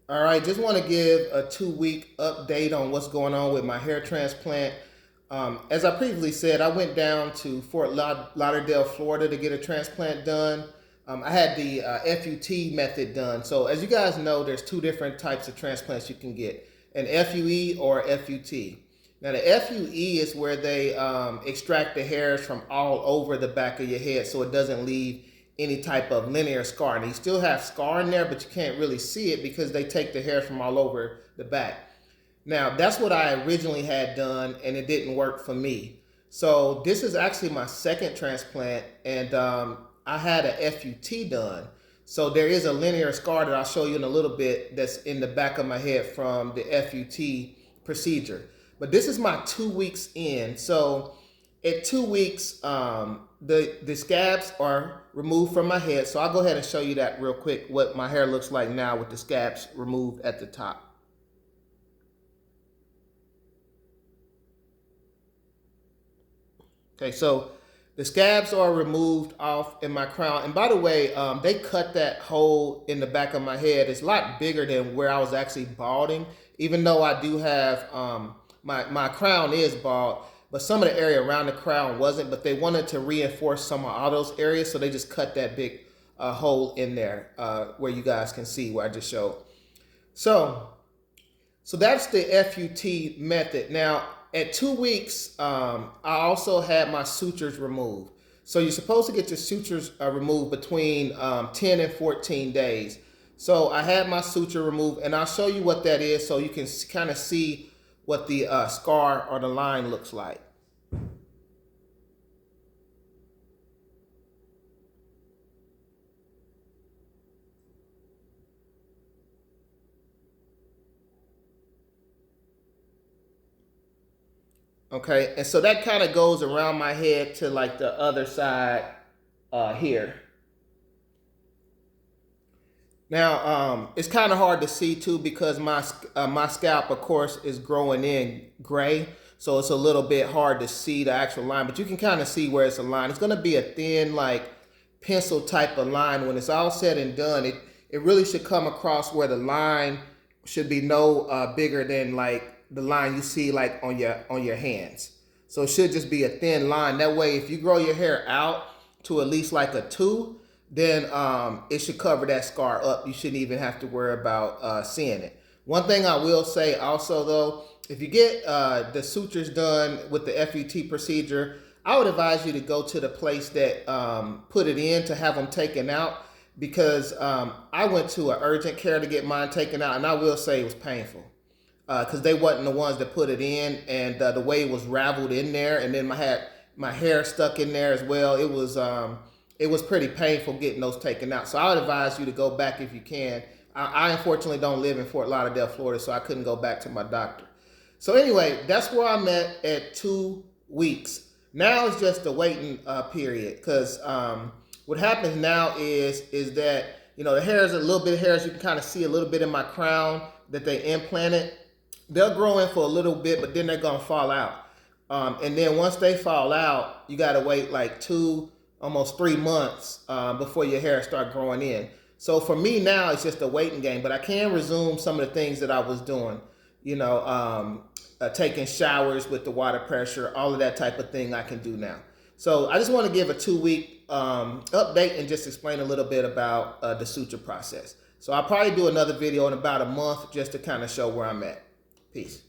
All right, just want to give a 2 week update on what's going on with my hair transplant. As I previously said, I went down to Fort Lauderdale, Florida to get a transplant done. I had the FUT method done. So, as you guys know, there's two different types of transplants you can get, an FUE or FUT. Now, the FUE is where they extract the hairs from all over the back of your head so it doesn't leave any type of linear scar. And you still have scar in there, but you can't really see it because they take the hair from all over the back. Now, that's what I originally had done, and it didn't work for me. So this is actually my second transplant, and I had a FUT done. So there is a linear scar that I'll show you in a little bit that's in the back of my head from the FUT procedure. But this is my 2 weeks in. So at 2 weeks, the scabs are removed from my head. So I'll go ahead and show you that real quick, what my hair looks like now with the scabs removed at the top. Okay, so the scabs are removed off in my crown. And by the way, they cut that hole in the back of my head. It's a lot bigger than where I was actually balding, even though I do have, my crown is bald, but some of the area around the crown wasn't, but they wanted to reinforce some of all those areas, so they just cut that big hole in there where you guys can see where I just showed. So that's the FUT method. Now, at 2 weeks, I also had my sutures removed. So you're supposed to get your sutures removed between 10 and 14 days. So I had my suture removed, and I'll show you what that is so you can kind of see what the scar or the line looks like. Okay, and so that kind of goes around my head to like the other side here. Now, it's kind of hard to see too because my scalp, of course, is growing in gray, so it's a little bit hard to see the actual line. But you can kind of see where it's a line. It's going to be a thin, like pencil type of line. When it's all said and done, it really should come across where the line should be no bigger than like the line you see like on your hands. So it should just be a thin line. That way, if you grow your hair out to at least like a 2, then it should cover that scar up. You shouldn't even have to worry about seeing it. One thing I will say also though, if you get the sutures done with the FUT procedure, I would advise you to go to the place that put it in to have them taken out, because I went to an urgent care to get mine taken out, and I will say it was painful because they wasn't the ones that put it in, and the way it was raveled in there, and then my hair stuck in there as well. It was pretty painful getting those taken out. So I would advise you to go back if you can. I unfortunately don't live in Fort Lauderdale, Florida, so I couldn't go back to my doctor. So anyway, that's where I'm at 2 weeks. Now it's just a waiting period, because what happens now is that, the hairs, a little bit of hairs, you can kind of see a little bit in my crown that they implanted. They'll grow in for a little bit, but then they're gonna fall out. And then once they fall out, you gotta wait like 2, almost 3 months before your hair start growing in. So for me now, it's just a waiting game, but I can resume some of the things that I was doing, taking showers with the water pressure, all of that type of thing I can do now. So I just want to give a 2 week update and just explain a little bit about the suture process. So I'll probably do another video in about a month just to kind of show where I'm at. Peace.